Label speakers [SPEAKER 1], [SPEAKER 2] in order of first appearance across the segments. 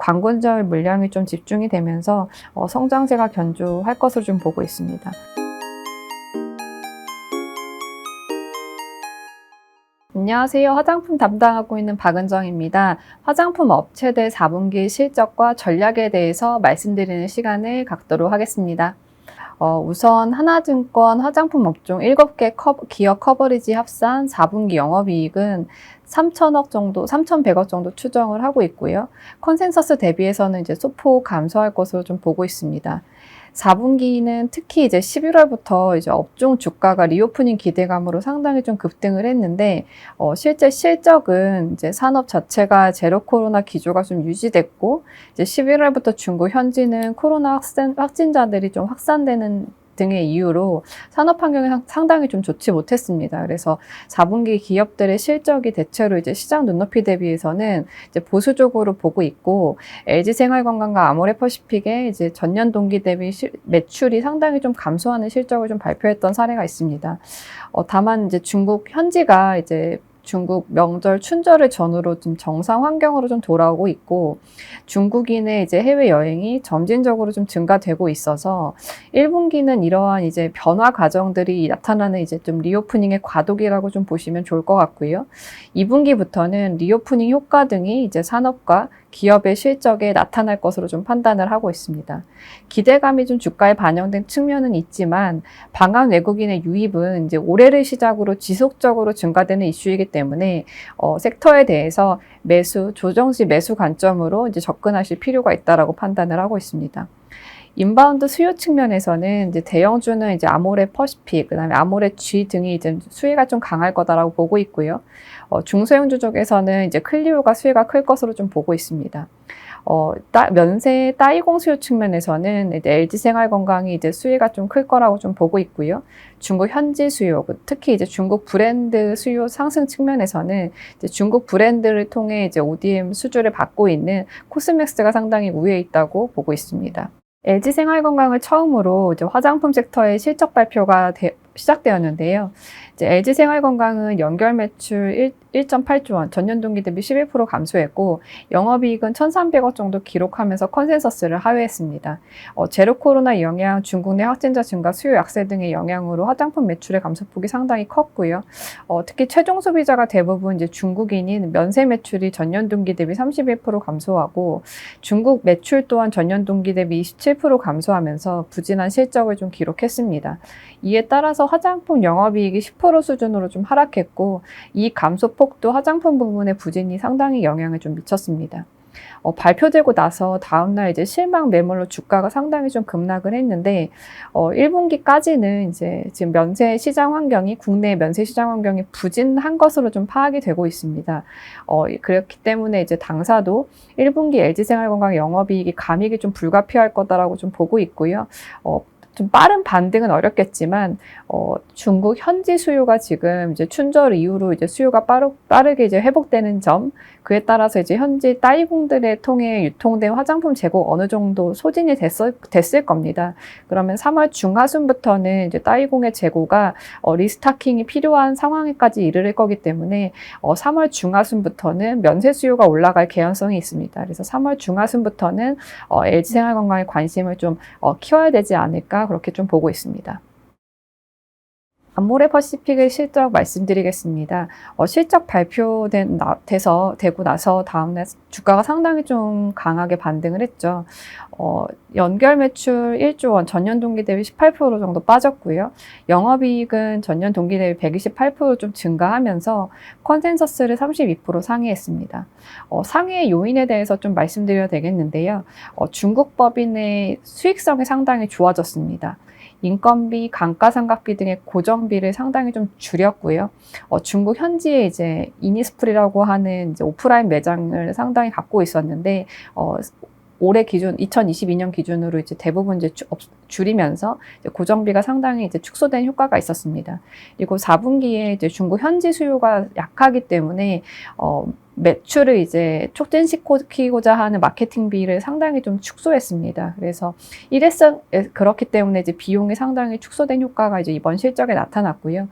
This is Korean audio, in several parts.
[SPEAKER 1] 관건절 물량이 좀 집중이 되면서 성장세가 견조할 것으로 좀 보고 있습니다. 안녕하세요. 화장품 담당하고 있는 박은정입니다. 화장품 업체들 4분기 실적과 전략에 대해서 말씀드리는 시간을 갖도록 하겠습니다. 우선 하나증권 화장품 업종 7개 기업 커버리지 합산 4분기 영업이익은 3,000억 정도, 3,100억 정도 추정을 하고 있고요. 컨센서스 대비해서는 이제 소폭 감소할 것으로 좀 보고 있습니다. 4분기는 특히 이제 11월부터 이제 업종 주가가 리오프닝 기대감으로 상당히 좀 급등을 했는데, 실제 실적은 이제 산업 자체가 제로 코로나 기조가 좀 유지됐고, 이제 11월부터 중국 현지는 코로나 확진자들이 좀 확산되는 등의 이유로 산업 환경이 상당히 좀 좋지 못했습니다. 그래서 4분기 기업들의 실적이 대체로 이제 시장 눈높이 대비해서는 이제 보수적으로 보고 있고, LG생활건강과 아모레퍼시픽의 이제 전년 동기 대비 매출이 상당히 좀 감소하는 실적을 좀 발표했던 사례가 있습니다. 다만 이제 중국 현지가 이제 중국 명절 춘절을 전후로 좀 정상 환경으로 좀 돌아오고 있고, 중국인의 이제 해외 여행이 점진적으로 좀 증가되고 있어서 1분기는 이러한 이제 변화 과정들이 나타나는 이제 좀 리오프닝의 과도기라고 좀 보시면 좋을 것 같고요. 2분기부터는 리오프닝 효과 등이 이제 산업과 기업의 실적에 나타날 것으로 좀 판단을 하고 있습니다. 기대감이 좀 주가에 반영된 측면은 있지만, 방한 외국인의 유입은 이제 올해를 시작으로 지속적으로 증가되는 이슈이기 때문에 섹터에 대해서 조정 시 매수 관점으로 이제 접근하실 필요가 있다라고 판단을 하고 있습니다. 인바운드 수요 측면에서는 이제 대형주는 이제 아모레퍼시픽, 그다음에 아모레G 등이 이제 수혜가 좀 강할 거다라고 보고 있고요. 중소형주 쪽에서는 이제 클리오가 수혜가 클 것으로 좀 보고 있습니다. 면세 따이공 수요 측면에서는 이제 LG생활건강이 이제 수혜가 좀 클 거라고 좀 보고 있고요. 중국 현지 수요, 특히 이제 중국 브랜드 수요 상승 측면에서는 이제 중국 브랜드를 통해 이제 ODM 수주를 받고 있는 코스맥스가 상당히 우위에 있다고 보고 있습니다. LG생활건강을 처음으로 이제 화장품 섹터의 실적 발표가 시작되었는데요. 이제 LG생활건강은 연결 매출 1.8조 원, 전년 동기 대비 11% 감소했고, 영업이익은 1,300억 정도 기록하면서 컨센서스를 하회했습니다. 제로 코로나 영향, 중국 내 확진자 증가, 수요 약세 등의 영향으로 화장품 매출의 감소폭이 상당히 컸고요. 특히 최종 소비자가 대부분 이제 중국인인 면세 매출이 전년 동기 대비 31% 감소하고, 중국 매출 또한 전년 동기 대비 27% 감소하면서 부진한 실적을 좀 기록했습니다. 이에 따라서 화장품 영업이익이 10% 수준으로 좀 하락했고, 이 감소폭도 화장품 부분의 부진이 상당히 영향을 좀 미쳤습니다. 발표되고 나서 다음날 이제 실망 매물로 주가가 상당히 좀 급락을 했는데, 1분기까지는 이제 지금 면세 시장 환경이, 국내 면세 시장 환경이 부진한 것으로 좀 파악이 되고 있습니다. 그렇기 때문에 이제 당사도 1분기 LG생활건강 영업이익이 감익이 좀 불가피할 거다라고 좀 보고 있고요. 좀 빠른 반등은 어렵겠지만, 중국 현지 수요가 지금 이제 춘절 이후로 이제 수요가 빠르게 이제 회복되는 점, 그에 따라서 이제 현지 따이공들을 통해 유통된 화장품 재고 어느 정도 소진이 됐을 겁니다. 그러면 3월 중하순부터는 이제 따이공의 재고가 리스타킹이 필요한 상황에까지 이르를 거기 때문에 3월 중하순부터는 면세 수요가 올라갈 개연성이 있습니다. 그래서 3월 중하순부터는 LG생활건강에 관심을 좀 키워야 되지 않을까, 그렇게 좀 보고 있습니다. 아모레퍼시픽의 실적 말씀드리겠습니다. 실적 되고 나서 다음날 주가가 상당히 좀 강하게 반등을 했죠. 연결 매출 1조 원, 전년 동기 대비 18% 정도 빠졌고요. 영업이익은 전년 동기 대비 128% 좀 증가하면서 컨센서스를 32% 상회했습니다. 상회의 요인에 대해서 좀 말씀드려야 되겠는데요. 중국 법인의 수익성이 상당히 좋아졌습니다. 인건비, 감가상각비 등의 고정비를 상당히 좀 줄였고요. 중국 현지에 이제 이니스프리라고 하는 이제 오프라인 매장을 상당히 갖고 있었는데, 올해 기준 2022년 기준으로 이제 대부분 이제 줄이면서 이제 고정비가 상당히 이제 축소된 효과가 있었습니다. 그리고 4분기에 이제 중국 현지 수요가 약하기 때문에 매출을 이제 촉진시키고자 하는 마케팅비를 상당히 좀 축소했습니다. 그래서 그렇기 때문에 이제 비용이 상당히 축소된 효과가 이제 이번 실적에 나타났고요.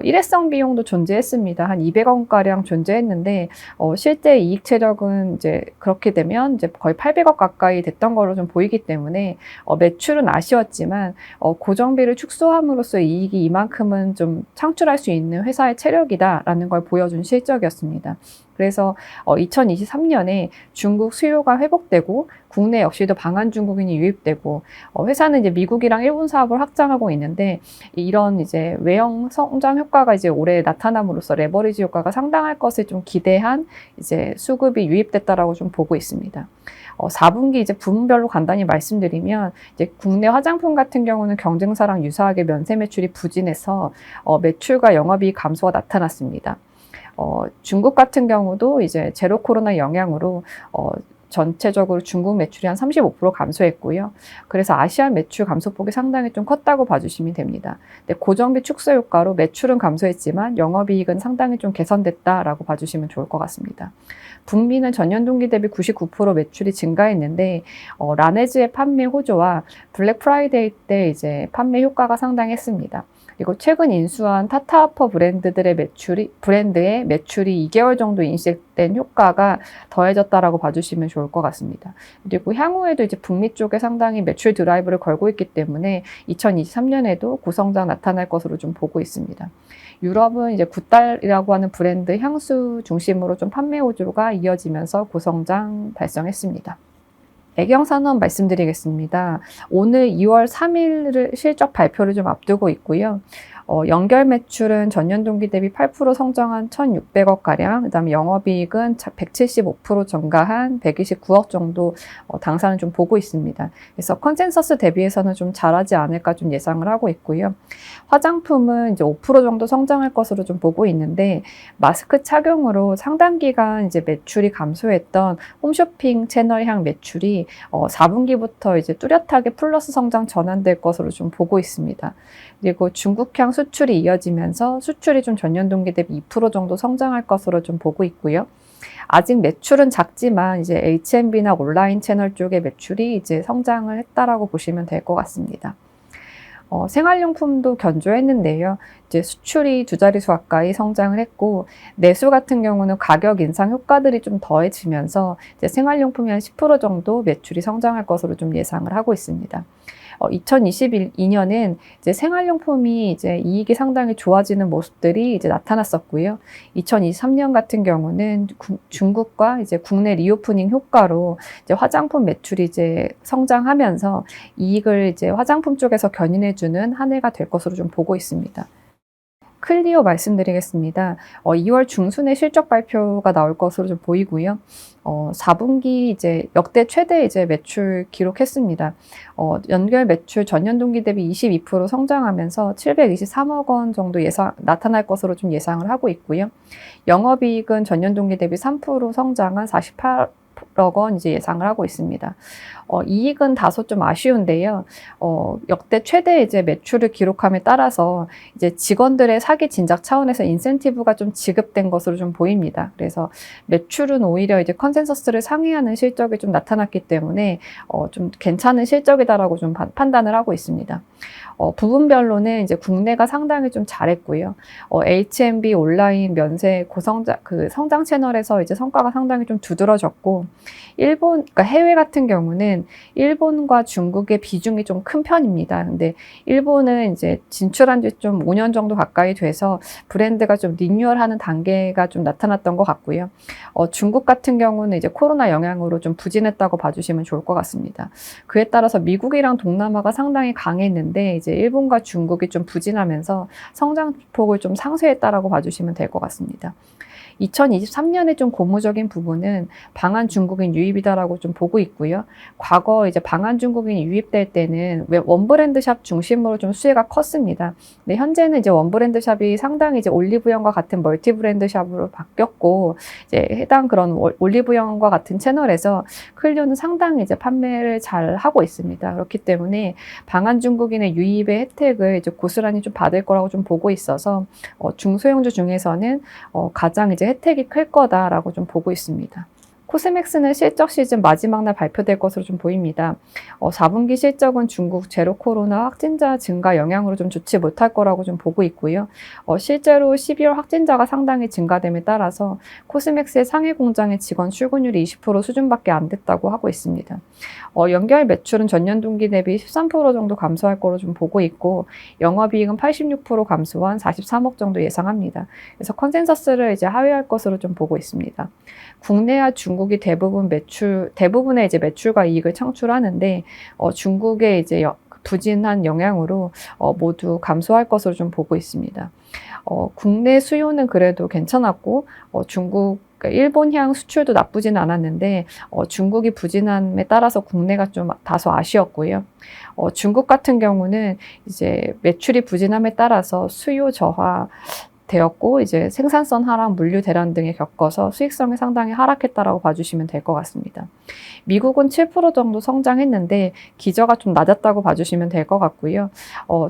[SPEAKER 1] 일회성 비용도 존재했습니다. 한 200원 가량 존재했는데 실제 이익 체력은 이제 그렇게 되면 이제 거의 800억 가까이 됐던 걸로 좀 보이기 때문에 매출은 아쉬웠지만 고정비를 축소함으로써 이익이 이만큼은 좀 창출할 수 있는 회사의 체력이다라는 걸 보여준 실적이었습니다. 그래서 2023년에 중국 수요가 회복되고 국내 역시도 방한 중국인이 유입되고 회사는 이제 미국이랑 일본 사업을 확장하고 있는데 이런 이제 외형 성장 효과가 이제 올해 나타남으로써 레버리지 효과가 상당할 것을 좀 기대한 이제 수급이 유입됐다라고 좀 보고 있습니다. 4분기 이제 부문별로 간단히 말씀드리면 이제 국내 화장품 같은 경우는 경쟁사랑 유사하게 면세 매출이 부진해서 매출과 영업이익 감소가 나타났습니다. 중국 같은 경우도 이제 제로 코로나 영향으로 전체적으로 중국 매출이 한 35% 감소했고요. 그래서 아시아 매출 감소폭이 상당히 좀 컸다고 봐주시면 됩니다. 근데 고정비 축소 효과로 매출은 감소했지만 영업이익은 상당히 좀 개선됐다라고 봐주시면 좋을 것 같습니다. 북미는 전년 동기 대비 99% 매출이 증가했는데 라네즈의 판매 호조와 블랙 프라이데이 때 이제 판매 효과가 상당했습니다. 그리고 최근 인수한 타타아퍼 브랜드의 매출이 2개월 정도 인식된 효과가 더해졌다라고 봐주시면 좋을 것 같습니다. 그리고 향후에도 이제 북미 쪽에 상당히 매출 드라이브를 걸고 있기 때문에 2023년에도 고성장 나타날 것으로 좀 보고 있습니다. 유럽은 이제 굿달이라고 하는 브랜드 향수 중심으로 좀 판매 호조가 이어지면서 고성장 달성했습니다. 애경산업 말씀드리겠습니다. 오늘 2월 3일 실적 발표를 좀 앞두고 있고요. 연결 매출은 전년 동기 대비 8% 성장한 1,600억 가량, 그다음에 영업이익은 175% 증가한 129억 정도 당사는 좀 보고 있습니다. 그래서 컨센서스 대비해서는 좀 잘하지 않을까 좀 예상을 하고 있고요. 화장품은 이제 5% 정도 성장할 것으로 좀 보고 있는데 마스크 착용으로 상당 기간 이제 매출이 감소했던 홈쇼핑 채널향 매출이 4분기부터 이제 뚜렷하게 플러스 성장 전환될 것으로 좀 보고 있습니다. 그리고 중국향 수출이 이어지면서 수출이 좀 전년 동기 대비 2% 정도 성장할 것으로 좀 보고 있고요. 아직 매출은 작지만 이제 H&B나 온라인 채널 쪽의 매출이 이제 성장을 했다라고 보시면 될 것 같습니다. 생활용품도 견조했는데요. 이제 수출이 2자릿수 가까이 성장을 했고 내수 같은 경우는 가격 인상 효과들이 좀 더해지면서 이제 생활용품이 한 10% 정도 매출이 성장할 것으로 좀 예상을 하고 있습니다. 2022년은 이제 생활용품이 이제 이익이 상당히 좋아지는 모습들이 이제 나타났었고요. 2023년 같은 경우는 중국과 이제 국내 리오프닝 효과로 이제 화장품 매출이 이제 성장하면서 이익을 이제 화장품 쪽에서 견인해주는 한 해가 될 것으로 좀 보고 있습니다. 클리오 말씀드리겠습니다. 2월 중순에 실적 발표가 나올 것으로 좀 보이고요. 4분기 이제 역대 최대 이제 매출 기록했습니다. 연결 매출 전년 동기 대비 22% 성장하면서 723억 원 정도 나타날 것으로 좀 예상을 하고 있고요. 영업이익은 전년 동기 대비 3% 성장한 48억 원 이제 예상을 하고 있습니다. 이익은 다소 좀 아쉬운데요. 역대 최대 이제 매출을 기록함에 따라서 이제 직원들의 사기 진작 차원에서 인센티브가 좀 지급된 것으로 좀 보입니다. 그래서 매출은 오히려 이제 컨센서스를 상회하는 실적이 좀 나타났기 때문에 좀 괜찮은 실적이다라고 좀 판단을 하고 있습니다. 부분별로는 이제 국내가 상당히 좀 잘했고요. H&B 온라인 면세 성장 채널에서 이제 성과가 상당히 좀 두드러졌고, 그러니까 해외 같은 경우는 일본과 중국의 비중이 좀 큰 편입니다. 근데 일본은 이제 진출한 지 좀 5년 정도 가까이 돼서 브랜드가 좀 리뉴얼하는 단계가 좀 나타났던 것 같고요. 중국 같은 경우는 이제 코로나 영향으로 좀 부진했다고 봐주시면 좋을 것 같습니다. 그에 따라서 미국이랑 동남아가 상당히 강했는데 이제 일본과 중국이 좀 부진하면서 성장폭을 좀 상쇄했다라고 봐주시면 될 것 같습니다. 2023년에 좀 고무적인 부분은 방한 중국인 유입이다라고 좀 보고 있고요. 과거 이제 방한 중국인이 유입될 때는 원브랜드 샵 중심으로 좀 수혜가 컸습니다. 근데 현재는 이제 원브랜드 샵이 상당히 이제 올리브영과 같은 멀티 브랜드 샵으로 바뀌었고, 이제 해당 그런 올리브영과 같은 채널에서 클리오는 상당히 이제 판매를 잘 하고 있습니다. 그렇기 때문에 방한 중국인의 유입의 혜택을 이제 고스란히 좀 받을 거라고 좀 보고 있어서 중소형주 중에서는 가장 이제 혜택이 클 거다라고 좀 보고 있습니다. 코스맥스는 실적 시즌 마지막 날 발표될 것으로 좀 보입니다. 4분기 실적은 중국 제로 코로나 확진자 증가 영향으로 좀 좋지 못할 거라고 좀 보고 있고요. 실제로 12월 확진자가 상당히 증가됨에 따라서 코스맥스의 상해 공장의 직원 출근율이 20% 수준밖에 안 됐다고 하고 있습니다. 연결 매출은 전년 동기 대비 13% 정도 감소할 거로 좀 보고 있고, 영업이익은 86% 감소한 43억 정도 예상합니다. 그래서 컨센서스를 이제 하회할 것으로 좀 보고 있습니다. 국내와 중국이 대부분의 이제 매출과 이익을 창출하는데, 중국의 이제 부진한 영향으로 모두 감소할 것으로 좀 보고 있습니다. 국내 수요는 그래도 괜찮았고, 그러니까 일본향 수출도 나쁘지는 않았는데, 중국이 부진함에 따라서 국내가 좀 다소 아쉬웠고요. 중국 같은 경우는 이제 매출이 부진함에 따라서 수요 저하 되었고, 이제 생산성 하락, 물류 대란 등에 겪어서 수익성이 상당히 하락했다라고 봐주시면 될 것 같습니다. 미국은 7% 정도 성장했는데 기저가 좀 낮았다고 봐주시면 될 것 같고요.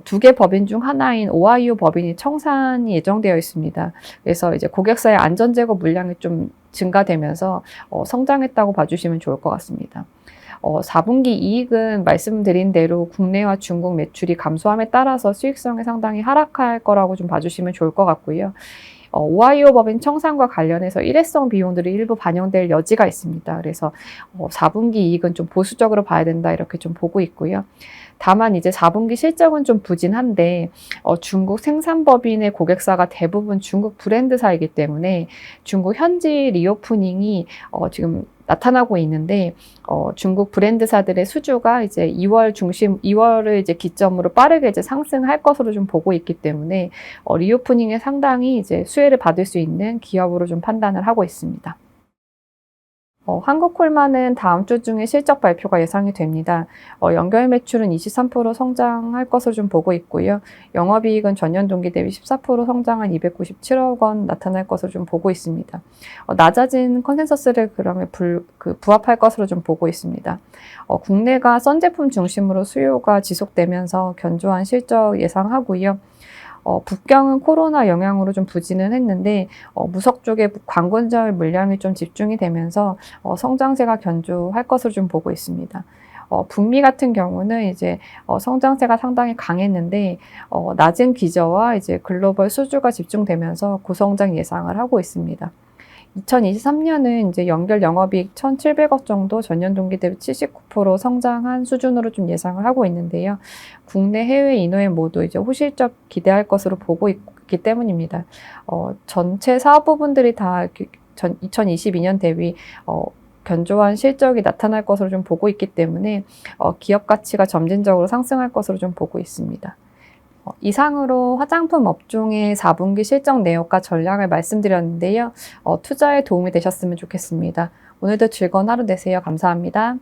[SPEAKER 1] 두 개 법인 중 하나인 오하이오 법인이 청산이 예정되어 있습니다. 그래서 이제 고객사의 안전제거 물량이 좀 증가되면서 성장했다고 봐주시면 좋을 것 같습니다. 4분기 이익은 말씀드린 대로 국내와 중국 매출이 감소함에 따라서 수익성이 상당히 하락할 거라고 좀 봐주시면 좋을 것 같고요. 오하이오 법인 청산과 관련해서 일회성 비용들이 일부 반영될 여지가 있습니다. 그래서 4분기 이익은 좀 보수적으로 봐야 된다, 이렇게 좀 보고 있고요. 다만 이제 4분기 실적은 좀 부진한데, 중국 생산법인의 고객사가 대부분 중국 브랜드사이기 때문에 중국 현지 리오프닝이 지금 나타나고 있는데, 중국 브랜드사들의 수주가 이제 2월을 이제 기점으로 빠르게 이제 상승할 것으로 좀 보고 있기 때문에, 리오프닝에 상당히 이제 수혜를 받을 수 있는 기업으로 좀 판단을 하고 있습니다. 한국콜마는 다음 주 중에 실적 발표가 예상이 됩니다. 연결 매출은 23% 성장할 것으로 좀 보고 있고요. 영업이익은 전년 동기 대비 14% 성장한 297억 원 나타날 것으로 좀 보고 있습니다. 낮아진 컨센서스를 그러면 부합할 것으로 좀 보고 있습니다. 국내가 썬 제품 중심으로 수요가 지속되면서 견조한 실적 예상하고요. 북경은 코로나 영향으로 좀 부진은 했는데, 무석 쪽에 관건절 물량이 좀 집중이 되면서 성장세가 견조할 것으로 좀 보고 있습니다. 북미 같은 경우는 이제 성장세가 상당히 강했는데, 낮은 기저와 이제 글로벌 수주가 집중되면서 고성장 예상을 하고 있습니다. 2023년은 이제 연결 영업이익 1,700억 정도 전년 동기 대비 79% 성장한 수준으로 좀 예상을 하고 있는데요. 국내 해외 인후에 모두 이제 호실적 기대할 것으로 보고 있기 때문입니다. 전체 사업 부분들이 다 2022년 대비 견조한 실적이 나타날 것으로 좀 보고 있기 때문에 기업 가치가 점진적으로 상승할 것으로 좀 보고 있습니다. 이상으로 화장품 업종의 4분기 실적 내역과 전략을 말씀드렸는데요. 투자에 도움이 되셨으면 좋겠습니다. 오늘도 즐거운 하루 되세요. 감사합니다.